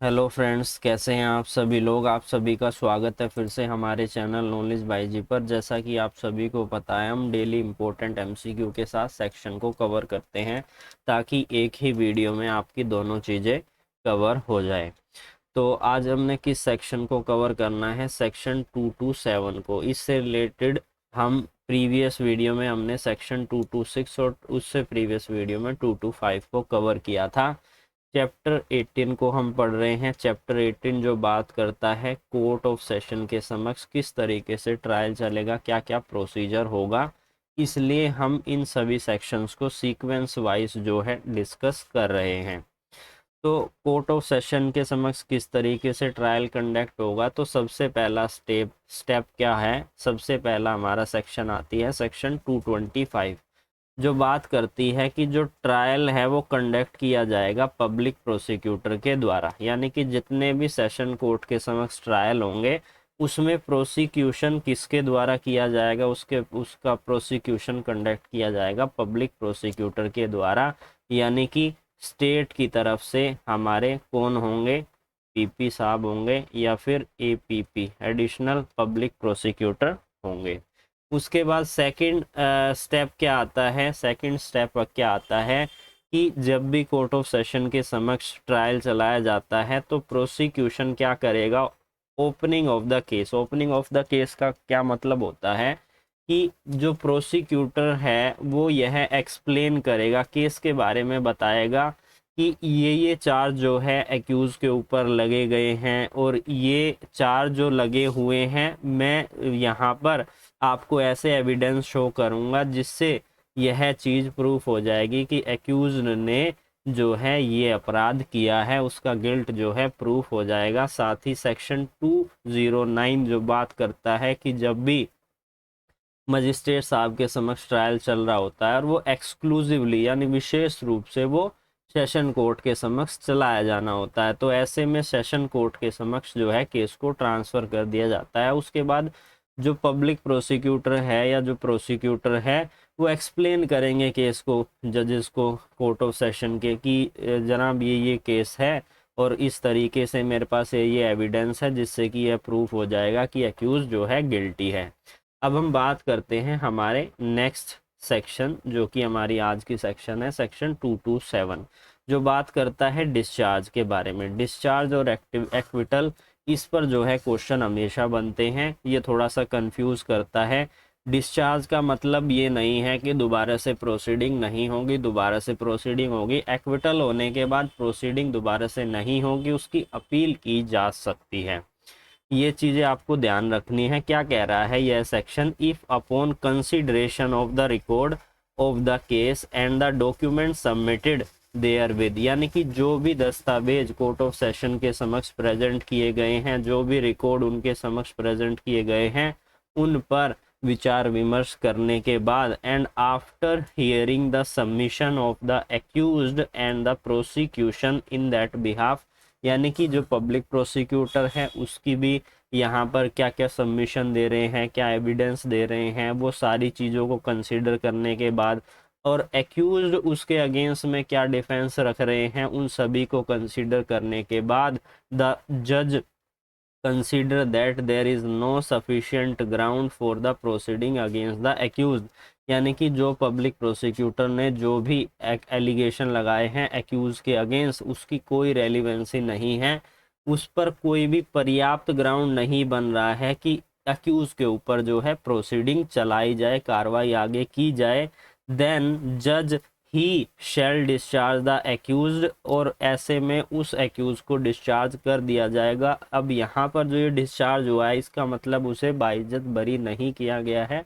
Hello friends, कैसे हैं आप सभी लोग। आप सभी का स्वागत है फिर से हमारे चैनल नॉलेज बाय जी पर। जैसा कि आप सभी को पता है, हम डेली इम्पोर्टेंट एमसीक्यू के साथ सेक्शन को कवर करते हैं ताकि एक ही वीडियो में आपकी दोनों चीज़ें कवर हो जाए। तो आज हमने किस सेक्शन को कवर करना है? सेक्शन 227 को। इससे रिलेटेड हम प्रीवियस वीडियो में हमने सेक्शन 226 और उससे प्रीवियस वीडियो में 225 को कवर किया था। चैप्टर 18 को हम पढ़ रहे हैं। चैप्टर 18 जो बात करता है कोर्ट ऑफ सेशन के समक्ष किस तरीके से ट्रायल चलेगा, क्या क्या प्रोसीजर होगा। इसलिए हम इन सभी सेक्शंस को सीक्वेंस वाइज जो है डिस्कस कर रहे हैं। तो कोर्ट ऑफ सेशन के समक्ष किस तरीके से ट्रायल कंडक्ट होगा, तो सबसे पहला स्टेप क्या है? सबसे पहला हमारा सेक्शन आती है सेक्शन 225, जो बात करती है कि जो ट्रायल है वो कंडक्ट किया जाएगा पब्लिक प्रोसिक्यूटर के द्वारा। यानी कि जितने भी सेशन कोर्ट के समक्ष ट्रायल होंगे उसमें प्रोसिक्यूशन किसके द्वारा किया जाएगा, उसका प्रोसिक्यूशन कंडक्ट किया जाएगा पब्लिक प्रोसिक्यूटर के द्वारा। यानी कि स्टेट की तरफ से हमारे कौन होंगे? पीपी साहब होंगे या फिर एपीपी, एडिशनल पब्लिक प्रोसिक्यूटर होंगे। उसके बाद सेकंड स्टेप क्या आता है? सेकंड स्टेप क्या आता है कि जब भी कोर्ट ऑफ सेशन के समक्ष ट्रायल चलाया जाता है तो प्रोसिक्यूशन क्या करेगा? Opening of the case. Opening of the case का क्या मतलब होता है कि जो प्रोसिक्यूटर है वो यह एक्सप्लेन करेगा, केस के बारे में बताएगा कि ये चार्ज जो है एक्यूज के ऊपर लगे गए हैं और ये चार्ज जो लगे हुए हैं मैं यहाँ पर आपको ऐसे एविडेंस शो करूँगा जिससे यह चीज़ प्रूफ हो जाएगी कि एक्यूज ने जो है ये अपराध किया है, उसका गिल्ट जो है प्रूफ हो जाएगा। साथ ही सेक्शन 209 जो बात करता है कि जब भी मजिस्ट्रेट साहब के समक्ष ट्रायल चल रहा होता है और वो एक्सक्लूसिवली यानी विशेष रूप से वो सेशन कोर्ट के समक्ष चलाया जाना होता है, तो ऐसे में सेशन कोर्ट के समक्ष जो है केस को ट्रांसफ़र कर दिया जाता है। उसके बाद जो पब्लिक प्रोसिक्यूटर है या जो प्रोसिक्यूटर है वो एक्सप्लेन करेंगे केस को जजेस को कोर्ट ऑफ सेशन के कि जनाब ये केस है और इस तरीके से मेरे पास ये एविडेंस है जिससे कि यह प्रूफ हो जाएगा कि एक्यूज जो है गिल्टी है। अब हम बात करते हैं हमारे नेक्स्ट सेक्शन, जो कि हमारी आज की सेक्शन है सेक्शन 227, जो बात करता है डिस्चार्ज के बारे में। डिस्चार्ज और एक्विटल, इस पर जो है क्वेश्चन हमेशा बनते हैं। ये थोड़ा सा कंफ्यूज करता है। डिस्चार्ज का मतलब ये नहीं है कि दोबारा से प्रोसीडिंग नहीं होगी, दोबारा से प्रोसीडिंग होगी। एक्विटल होने के बाद प्रोसीडिंग दोबारा से नहीं होगी, उसकी अपील की जा सकती है। ये चीज़ें आपको ध्यान रखनी है। क्या कह रहा है यह section? If upon consideration of the record of the case and the document submitted there with, यानी कि जो भी दस्तावेज कोर्ट ऑफ सेशन के समक्ष प्रेजेंट किए गए हैं, जो भी रिकॉर्ड उनके समक्ष प्रेजेंट किए गए हैं, उन पर विचार विमर्श करने के बाद and after hearing the submission of the accused and the prosecution in that behalf, यानी कि जो पब्लिक प्रोसिक्यूटर है उसकी भी यहाँ पर क्या क्या सबमिशन दे रहे हैं, क्या एविडेंस दे रहे हैं, वो सारी चीज़ों को कंसीडर करने के बाद और एक्यूज्ड उसके अगेंस्ट में क्या डिफेंस रख रहे हैं, उन सभी को कंसीडर करने के बाद द जज consider that there is no sufficient ground for the proceeding against the accused, यानी कि जो पब्लिक प्रोसिक्यूटर ने जो भी एलिगेशन लगाए हैं एक्यूज के अगेंस्ट उसकी कोई रेलिवेंसी नहीं है, उस पर कोई भी पर्याप्त ग्राउंड नहीं बन रहा है कि एक्यूज के ऊपर जो है प्रोसीडिंग चलाई जाए, कार्रवाई आगे की जाए। देन जज ही शैल डिस्चार्ज द एक्यूज्ड, और ऐसे में उस एक्यूज को डिस्चार्ज कर दिया जाएगा। अब यहाँ पर जो ये डिस्चार्ज हुआ है इसका मतलब उसे बाइज्जत बरी नहीं किया गया है,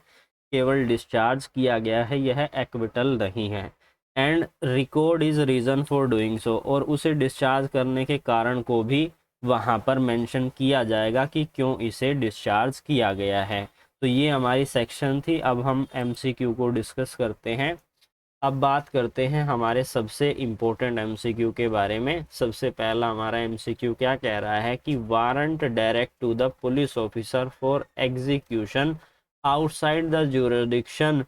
केवल डिस्चार्ज किया गया है, यह एक्विटल नहीं है। And record is reason for doing so, और उसे डिस्चार्ज करने के कारण को भी वहाँ पर मेंशन किया जाएगा कि क्यों इसे डिस्चार्ज किया गया है। तो ये हमारी सेक्शन थी। अब हम एमसीक्यू को डिस्कस करते हैं। अब बात करते हैं हमारे सबसे इम्पोर्टेंट एमसीक्यू के बारे में। सबसे पहला हमारा एमसीक्यू क्या कह रहा है कि warrant direct to the police officer for execution outside the jurisdiction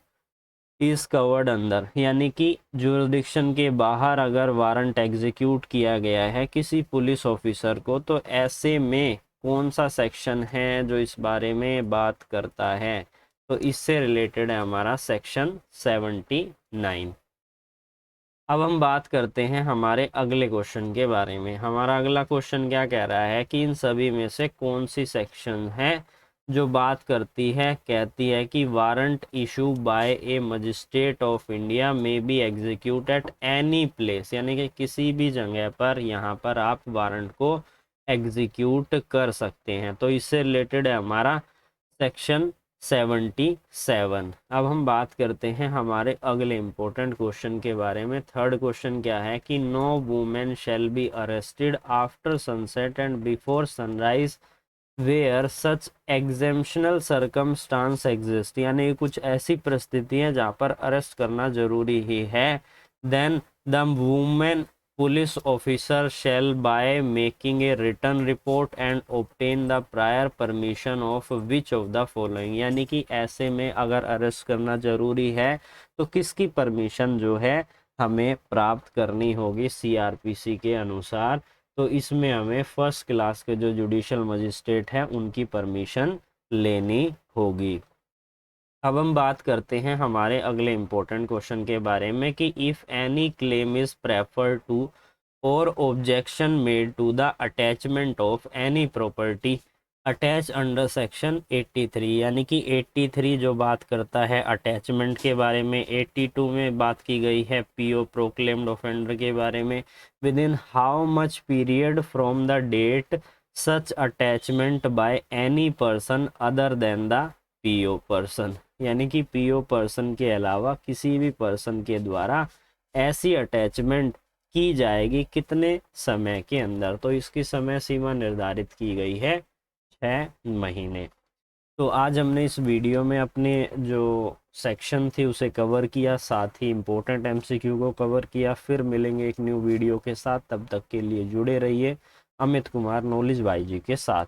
is covered अंदर, यानी कि जुरिडिक्शन के बाहर अगर वारंट एग्जीक्यूट किया गया है किसी पुलिस ऑफिसर को, तो ऐसे में कौन सा सेक्शन है जो इस बारे में बात करता है? तो इससे रिलेटेड है हमारा सेक्शन 79। अब हम बात करते हैं हमारे अगले क्वेश्चन के बारे में। हमारा अगला क्वेश्चन क्या कह रहा है कि इन सभी में से कौन सी सेक्शन है जो बात करती है, कहती है कि warrant issue by a magistrate of India may be execute at any place, यानी कि किसी भी जगह पर यहाँ पर आप वारंट को एग्जीक्यूट कर सकते हैं। तो इससे रिलेटेड है हमारा सेक्शन 77। अब हम बात करते हैं हमारे अगले इम्पोर्टेंट क्वेश्चन के बारे में। थर्ड क्वेश्चन क्या है कि no women shall be arrested after sunset and before sunrise where such exceptional circumstance exist, यानी कुछ ऐसी परिस्थितियां जहाँ पर अरेस्ट करना जरूरी ही है। Then the women police officer shall by making a return report and obtain the prior permission of which of the following, यानी कि ऐसे में अगर अरेस्ट करना जरूरी है तो किसकी परमिशन जो है हमें प्राप्त करनी होगी सीआरपीसी के अनुसार? तो इसमें हमें फर्स्ट क्लास के जो जुडिशियल मजिस्ट्रेट हैं उनकी परमिशन लेनी होगी। अब हम बात करते हैं हमारे अगले इम्पोर्टेंट क्वेश्चन के बारे में कि if any claim is prefer to or objection made to the attachment of any property attach under section 83, यानी कि 83 जो बात करता है अटैचमेंट के बारे में, 82 में बात की गई है पीओ प्रोक्लेम्ड ऑफेंडर के बारे में। Within how much period from the date such attachment by any person other than the PO person, यानी कि पीओ पर्सन के अलावा किसी भी पर्सन के द्वारा ऐसी अटैचमेंट की जाएगी कितने समय के अंदर? तो इसकी समय सीमा निर्धारित की गई है 6 महीने। तो आज हमने इस वीडियो में अपने जो सेक्शन थी उसे कवर किया, साथ ही इम्पोर्टेंट एमसीक्यू को कवर किया। फिर मिलेंगे एक न्यू वीडियो के साथ, तब तक के लिए जुड़े रहिए अमित कुमार नॉलेज बाई जी के साथ।